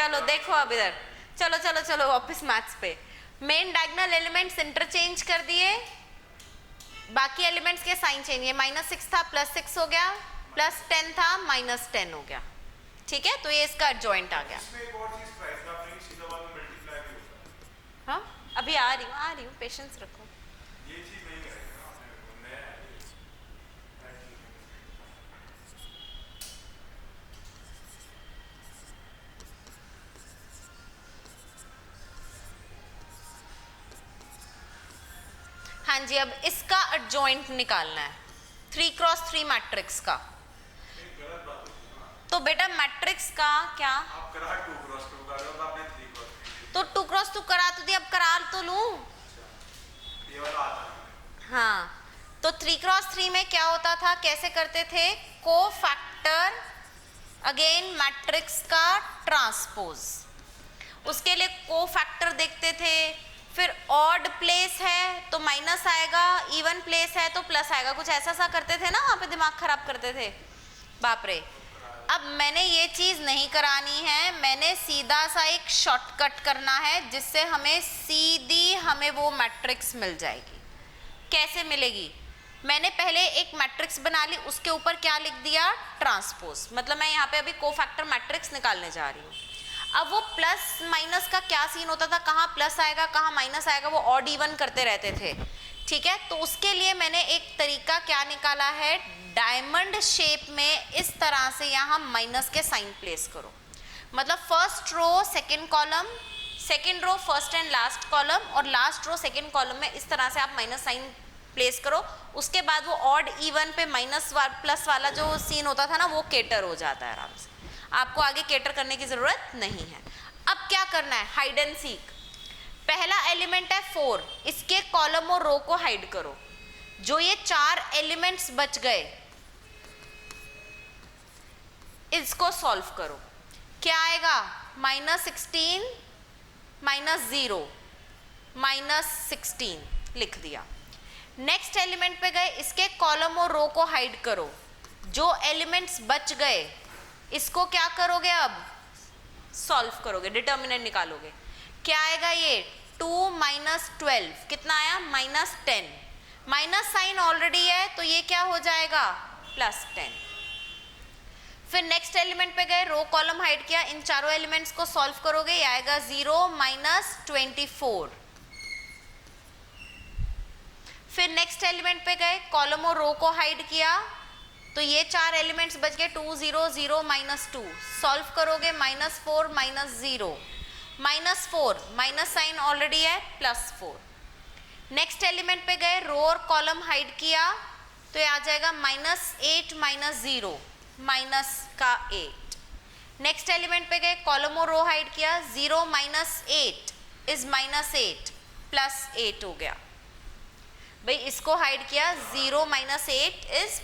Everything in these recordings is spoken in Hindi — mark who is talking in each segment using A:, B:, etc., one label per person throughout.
A: चलो देखो अब इधर, चलो चलो चलो वापस मैथ्स पे। मेन डायगोनल एलिमेंट्स इंटरचेंज कर दिए, बाकी एलिमेंट्स के साइन चेंज। ये -6 था +6 हो गया, +10 था -10 हो गया। ठीक है, तो ये इसका एडजॉइंट आ गया। हाँ अभी आ रही हूँ, पेशेंस रखो।
B: ये चीज नहीं करेगा आपने, वो नया है ये।
A: हाँ जी, अब इसका एडजॉइंट निकालना है 3x3 मैट्रिक्स का।
B: गलत बात होती है।
A: तो बेटा मैट्रिक्स का क्या,
B: आप करा 2x2 कर रहे हो तो आपने 3x3।
A: तो 2x2 करा तो दिया, अब करा तो लूं।
B: ये वाला आता है।
A: हाँ, तो 3x3 में क्या होता था, कैसे करते थे, कोफैक्टर अगेन मैट्रिक्स का ट्रांसपोज। उसके लिए कोफैक्टर देखते थे, फिर ऑड प्लेस है तो माइनस आएगा, इवन प्लेस है तो प्लस आएगा, कुछ ऐसा सा करते थे ना, वहाँ पे दिमाग खराब करते थे, बाप रे। अब मैंने ये चीज़ नहीं करानी है, मैंने सीधा सा एक शॉर्टकट करना है जिससे हमें सीधी हमें वो मैट्रिक्स मिल जाएगी। कैसे मिलेगी, मैंने पहले एक मैट्रिक्स बना ली, उसके ऊपर क्या लिख दिया, ट्रांसपोज। मतलब मैं यहाँ पे अभी कोफैक्टर मैट्रिक्स निकालने जा रही हूँ। अब वो प्लस माइनस का क्या सीन होता था, कहाँ प्लस आएगा कहाँ माइनस आएगा, वो ऑड इवन करते रहते थे। ठीक है, तो उसके लिए मैंने एक तरीका क्या निकाला है, डायमंड शेप में इस तरह से यहाँ माइनस के साइन प्लेस करो। मतलब first row second column, second row first and last column, और लास्ट रो सेकंड कॉलम में इस तरह से आप माइनस साइन प्लेस करो। उसके बाद वो ऑड इवन पे माइनस प्लस वाला जो सीन होता था ना, वो केटर हो जाता है आराम से, आपको आगे केटर करने की जरूरत नहीं है। अब क्या करना है, हाइड एंड सीक। पहला एलिमेंट है 4, इसके कॉलम और रो को हाइड करो। जो ये 4 एलिमेंट्स बच गए इसको सॉल्व करो। क्या आएगा, -16 -0 -16 लिख दिया। नेक्स्ट एलिमेंट पे गए, इसके कॉलम और रो को हाइड करो। जो एलिमेंट्स बच गए इसको क्या करोगे, अब सॉल्व करोगे, डिटर्मिनेंट निकालोगे। क्या आएगा, ये 2 - 12 कितना आया, -10। माइनस साइन ऑलरेडी है तो ये क्या हो जाएगा, +10। फिर नेक्स्ट एलिमेंट पे गए, रो कॉलम हाइड किया, इन चारों एलिमेंट्स को सॉल्व करोगे, ये आएगा 0 - 24। फिर नेक्स्ट एलिमेंट पे गए, कॉलम और रो को हाइड किया, तो ये 4 एलिमेंट्स बच गए, 2 0 0 -2। सॉल्व करोगे, -4 -0 -4, माइनस साइन ऑलरेडी है, +4। नेक्स्ट एलिमेंट पे गए, रो और कॉलम हाइड किया, तो ये आ जाएगा -8 -0 -8। नेक्स्ट एलिमेंट पे गए, कॉलम और रो हाइड किया, 0 - 8 इज -8 +8 हो गया। भाई इसको हाइड किया, 0 - 8 इज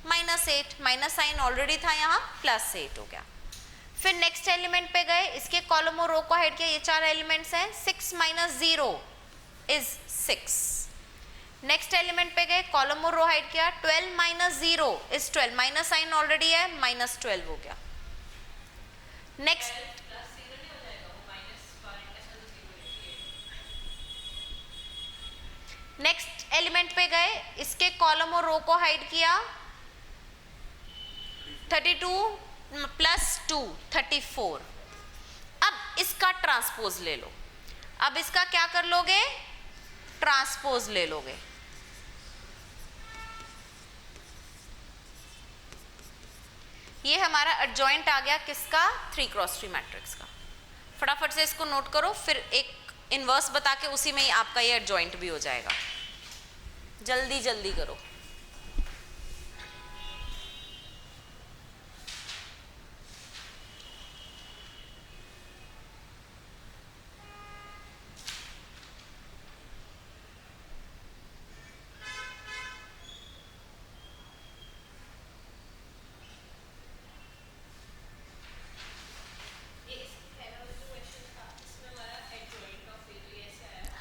A: -8, माइनस साइन ऑलरेडी था यहाँ, +8 हो गया। फिर नेक्स्ट एलिमेंट पे गए, इसके कॉलम और रो को हाइड किया, ये 4 एलिमेंट्स हैं, 6 - 0 इज 6। नेक्स्ट एलिमेंट पे गए, कॉलम और रो हाइड किया, 12 - 0 इज 12, माइनस साइन ऑलरेडी है, -12 हो गया। नेक्स्ट नेक्स्ट एलिमेंट पे गए, इसके कॉलम और रो को हाइड किया, 32 + 2 34। अब इसका ट्रांसपोज ले लो। अब इसका क्या कर लोगे, ट्रांसपोज ले लोगे। ये हमारा एडजॉइंट आ गया किसका, 3x3 मैट्रिक्स का। फटाफट से इसको नोट करो, फिर एक इनवर्स बता के उसी में ही आपका ये एडजॉइंट भी हो जाएगा। जल्दी जल्दी करो।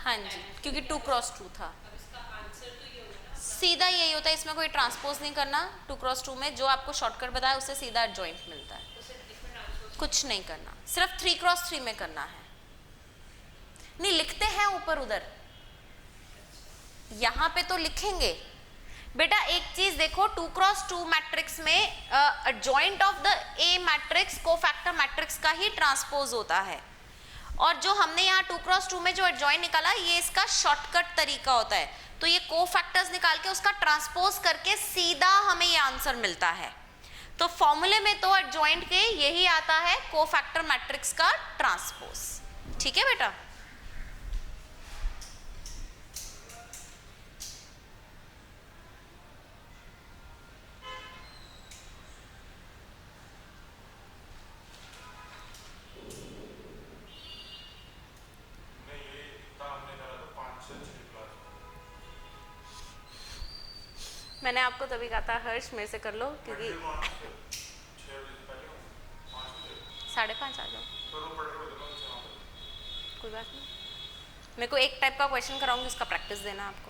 A: हाँ जी, क्योंकि 2x2 था। सीधा यही होता है, इसमें कोई ट्रांसपोज नहीं करना। 2x2 में जो आपको शॉर्टकट बताया उससे सीधा एडजॉइंट मिलता है। कुछ नहीं करना, सिर्फ 3x3 में करना है। नहीं लिखते हैं ऊपर उधर, यहां पे तो लिखेंगे बेटा। एक चीज देखो, 2x2 मैट्रिक्स में adjoint of the A matrix cofactor matrix का ही ट्रांसपोज होता है, और जो हमने यहाँ 2x2 में जो एडजॉइंट निकाला ये इसका शॉर्टकट तरीका होता है। तो ये कोफैक्टर्स निकाल के उसका ट्रांसपोज करके सीधा हमें ये आंसर मिलता है। तो फॉर्मूले में तो एडजॉइंट के यही आता है, कोफैक्टर मैट्रिक्स का ट्रांसपोज। ठीक है बेटा।
B: नहीं ये इतना हमने करा तो 5 से 6 क्लास।
A: मैंने आपको तभी कहा था हर्ष मेरे से कर लो, क्योंकि
B: 6 बजे से पहले 5 बजे
A: 5:30 आ जाओ,
B: तो पढ़ रहे हो
A: कोई बात नहीं। मेरे को एक टाइप का क्वेश्चन कराऊंगी, उसका प्रैक्टिस देना आपको।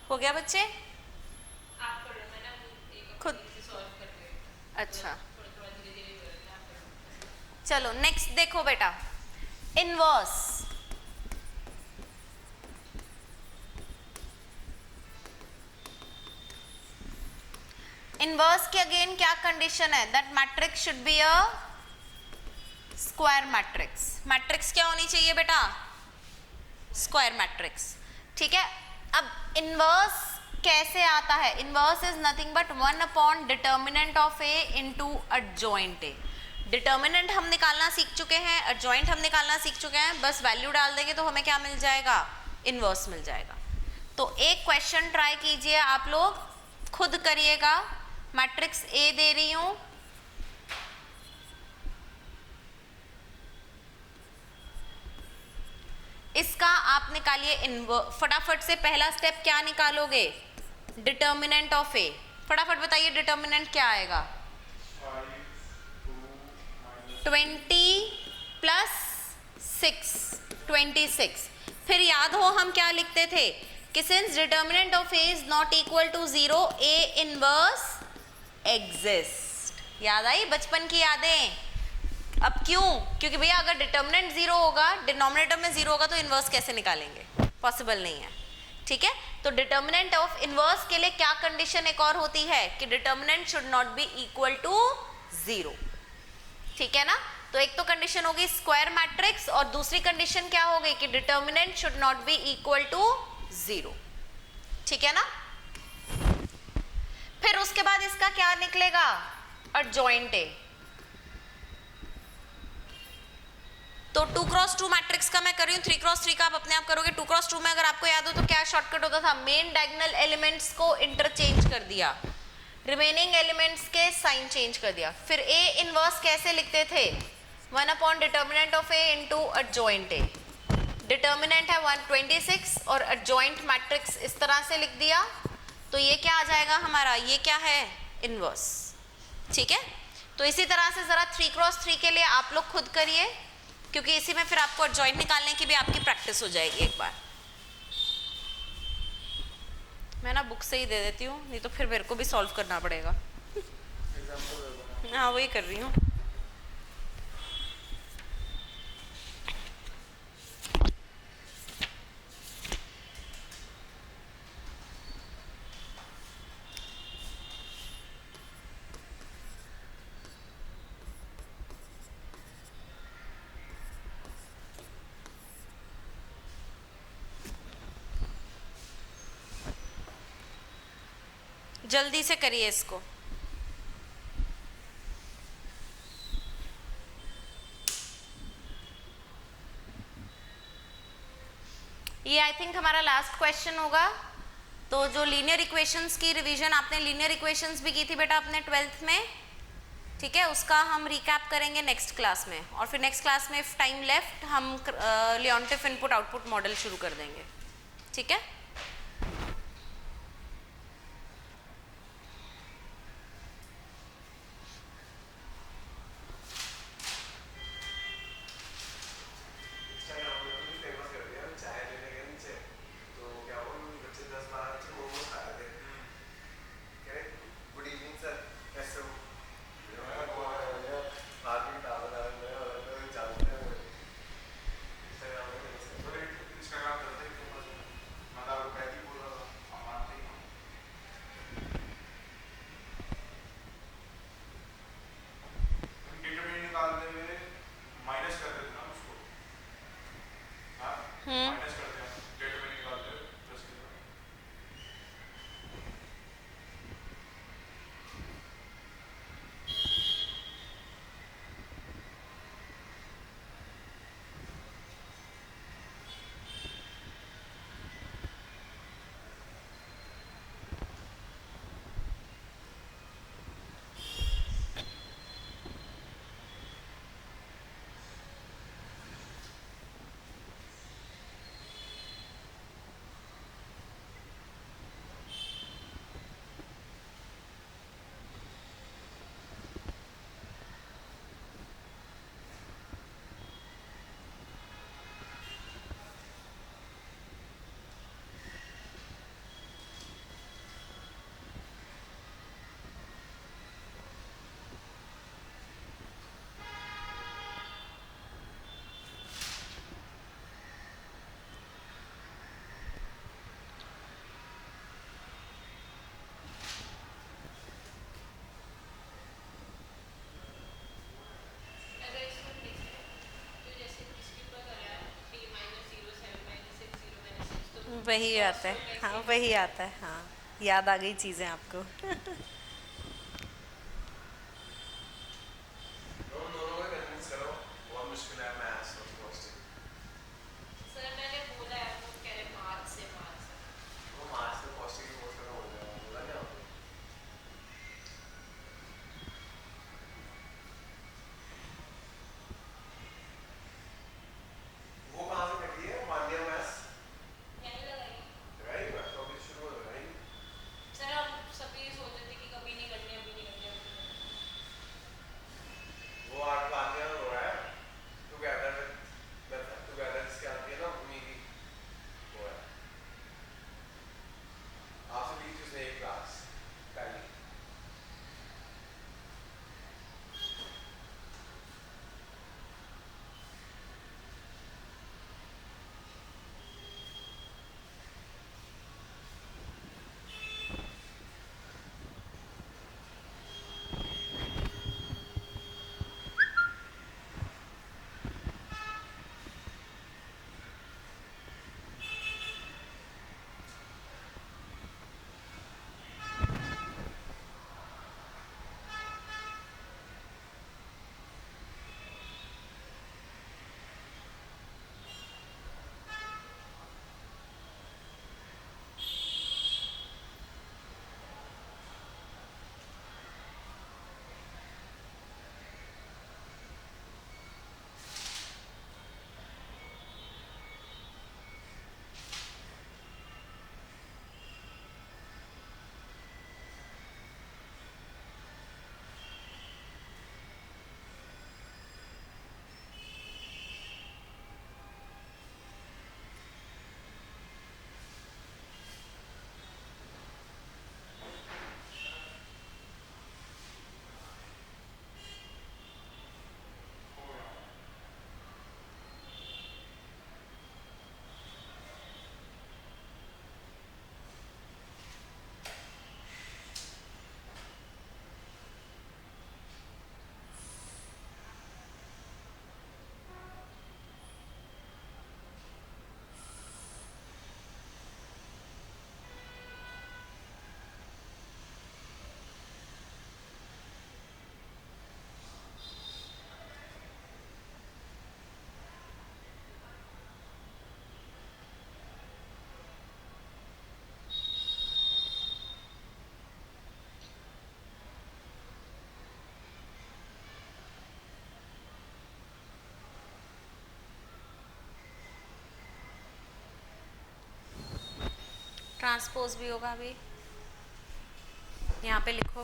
A: हो गया बच्चे? खुद अच्छा, चलो नेक्स्ट देखो बेटा, इनवर्स। इनवर्स के अगेन क्या कंडीशन है? That matrix should be a square matrix. Matrix क्या होनी चाहिए बेटा? Square matrix. ठीक है। अब इनवर्स कैसे आता है? Inverse is nothing but 1 upon determinant of A into adjoint A. Determinant हम निकालना सीख चुके हैं, एडजॉइंट हम निकालना सीख चुके हैं, बस वैल्यू डाल देंगे तो हमें क्या मिल जाएगा? इनवर्स मिल जाएगा। तो एक क्वेश्चन ट्राई कीजिए, आप लोग खुद करिएगा। मैट्रिक्स ए दे रही हूं, इसका आप निकालिए फटाफट से। पहला स्टेप क्या निकालोगे? डिटर्मिनेंट ऑफ ए। फटाफट बताइए डिटर्मिनेंट क्या आएगा? 20 प्लस 6 26। फिर याद हो हम क्या लिखते थे कि since determinant of A is not equal to 0 A inverse exist. याद आई बचपन की यादें? अब क्यों? क्योंकि भैया अगर डिटर्मिनेंट 0 होगा, डिनोमिनेटर में 0 होगा, तो इनवर्स कैसे निकालेंगे? पॉसिबल नहीं है। ठीक है। तो डिटर्मिनेंट ऑफ इनवर्स के लिए क्या कंडीशन एक और होती है कि determinant should not be equal to 0। ठीक है ना। तो एक तो कंडीशन होगी स्क्वायर मैट्रिक्स, और दूसरी कंडीशन क्या होगी कि determinant should not be equal to 0। ठीक है ना। फिर उसके बाद इसका क्या निकलेगा? Adjoint A. तो 2x2 मैट्रिक्स का मैं कर रही हूँ, 3x3 का आप अपने आप करोगे। 2x2 में अगर आपको याद हो तो क्या शॉर्टकट होता था? मेन डायगोनल एलिमेंट्स को इंटरचेंज कर दिया, रिमेनिंग एलिमेंट्स के साइन चेंज कर दिया। फिर ए इनवर्स कैसे लिखते थे? 1 upon determinant of A into adjoint A. Determinant है 126 और एडजॉइंट मैट्रिक्स इस तरह से लिख दिया, तो ये क्या आ जाएगा हमारा? ये क्या है? इनवर्स। ठीक है। तो इसी तरह से जरा 3x3 के लिए आप लोग खुद करिए, क्योंकि इसी में फिर आपको एडजॉइंट निकालने की भी आपकी प्रैक्टिस हो जाएगी एक बार। मैं ना बुक से ही दे देती हूँ, नहीं तो फिर मेरे को भी सॉल्व करना पड़ेगा। हाँ वही कर रही हूँ। जल्दी से करिए इसको। ये आई थिंक हमारा लास्ट क्वेश्चन होगा। तो जो लीनियर इक्वेशंस की रिवीजन, आपने लीनियर इक्वेशंस भी की थी बेटा अपने 12th में, ठीक है, उसका हम रिकैप करेंगे नेक्स्ट क्लास में, और फिर नेक्स्ट क्लास में इफ टाइम लेफ्ट हम लियोनटिफ इनपुट आउटपुट मॉडल शुरू कर देंगे, ठीक है।
B: इसका काम करते हैं तो बस मतलब वो पहले ही बोल रहा था हम मानते ही हैं। हम डिटरमिनेंट निकालते हुए माइनस कर देते ना उसको, हाँ माइनस करते हैं डिटरमिनेंट निकालते हुए प्लस के बाद।
A: वही आता है, हाँ वही आता है, हाँ याद आ गई चीज़ें आपको।
C: दोनों को कन्विंस करो, बहुत मुश्किल है मैथ्स और कॉस्टिंग।
A: सर मैंने बोला है आपको, कह रहे मार्च से मार्च।
C: वो मैथ्स में कॉस्टिंग की कोर्स खत्म हो जाएगा, बोला नहीं आपको? वो कहाँ से कटी है मांडिया मैथ्स?
A: यहीं लगाई।
C: लगाई मैं तो अभी शुरू हो लगाई।
A: सर हम सभी सोच रहे थे कि ट्रांसपोज भी होगा अभी, यहाँ पे लिखो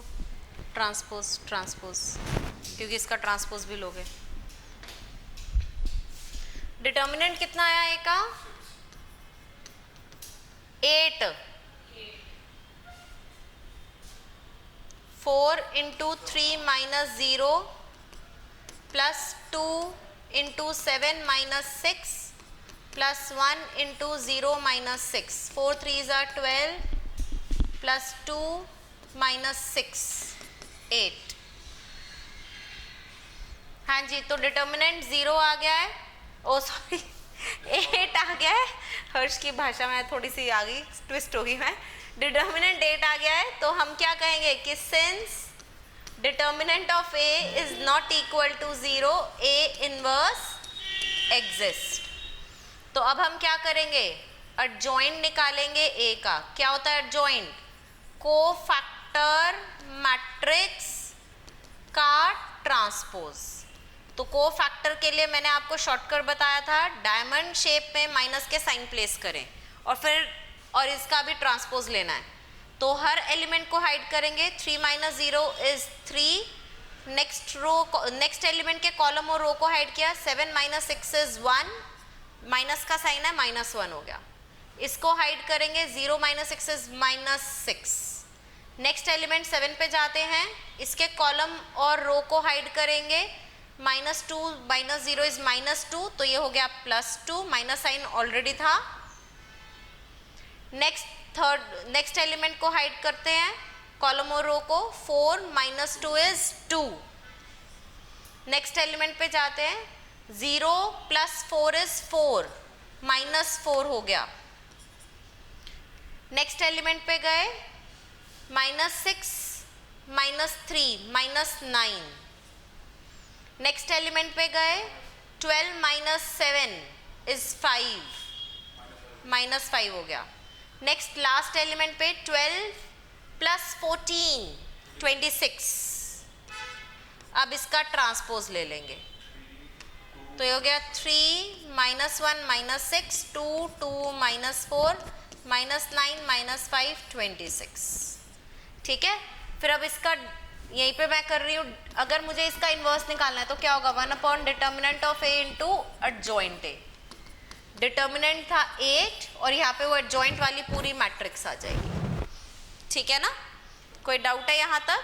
A: ट्रांसपोज ट्रांसपोज, क्योंकि इसका ट्रांसपोज भी लोगे। डिटर्मिनेंट कितना आया ए का? 8। 4 into 3 minus 0 plus 2 into 7 minus 6 plus 1 into 0 minus 6। 4 3s are 12 plus 2 minus 6 8। हाँ जी, तो डिटर्मिनेंट 0 आ गया है, ओ सॉरी 8 आ गया है। हर्ष की भाषा में थोड़ी सी आ गई, ट्विस्ट होगी मैं। डिटर्मिनेंट 8 आ गया है, तो हम क्या कहेंगे कि since determinant of A is not equal to 0, A inverse exist. तो अब हम क्या करेंगे? एडजॉइंट निकालेंगे ए का। क्या होता है एडजॉइंट? कोफैक्टर मैट्रिक्स का ट्रांसपोज। तो कोफैक्टर के लिए मैंने आपको शॉर्टकट बताया था, डायमंड शेप में माइनस के साइन प्लेस करें और इसका भी ट्रांसपोज लेना है। तो हर एलिमेंट को हाइड करेंगे। 3 माइनस 0 इज 3। नेक्स्ट एलिमेंट के कॉलम और रो को हाइड किया। 7 माइनस 6 इज 1, माइनस का साइन है -1 हो गया। इसको हाइड करेंगे। 0 माइनस 6 इज -6। नेक्स्ट एलिमेंट 7 पे जाते हैं, इसके कॉलम और रो को हाइड करेंगे। -2 माइनस 0 इज -2, तो ये हो गया +2, माइनस साइन ऑलरेडी था। नेक्स्ट एलिमेंट को हाइड करते हैं, कॉलम और रो को। 4 माइनस 2 इज 2। नेक्स्ट एलिमेंट पे जाते हैं, 0 प्लस 4 इज 4, -4 हो गया। नेक्स्ट एलिमेंट पे गए, -6 -3 -9। नेक्स्ट एलिमेंट पे गए, 12 माइनस 7 इज 5, -5 हो गया। नेक्स्ट लास्ट एलिमेंट पे 12 प्लस 14 26। अब इसका ट्रांसपोज ले लेंगे, तो ये हो गया 3 -1 -6 2 2 -4 -9 -5 26। ठीक है, फिर अब इसका यहीं पे मैं कर रही हूँ। अगर मुझे इसका इन्वर्स निकालना है तो क्या होगा? 1 determinant of A into adjoint A. Determinant था 8 और यहाँ पे वो एडजॉइंट वाली पूरी मैट्रिक्स आ जाएगी। ठीक है ना? कोई डाउट है यहाँ तक?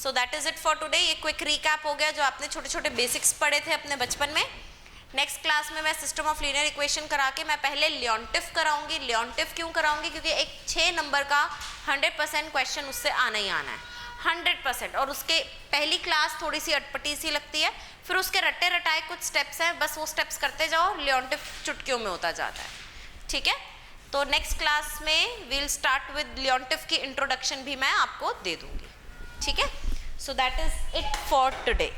A: So that is it for today. ये क्विक रिकैप हो गया जो आपने छोटे छोटे बेसिक्स पढ़े थे अपने बचपन में। नेक्स्ट क्लास में मैं सिस्टम ऑफ लीनियर इक्वेशन करा के मैं पहले लियोंटिफ कराऊंगी। लियोंटिफ क्यों कराऊंगी? क्योंकि एक 6 नंबर का 100% क्वेश्चन उससे आना ही आना है, 100%। और उसके पहली क्लास थोड़ी सी अटपटी सी लगती है, फिर उसके रट्टे रटाए कुछ स्टेप्स हैं, बस वो स्टेप्स करते जाओ, लियोंटिफ चुटकियों में होता जाता है। ठीक है, तो नेक्स्ट क्लास में वील स्टार्ट विद लियोंटिफ की इंट्रोडक्शन भी मैं आपको दे दूंगी। ठीक है, so that is it for today.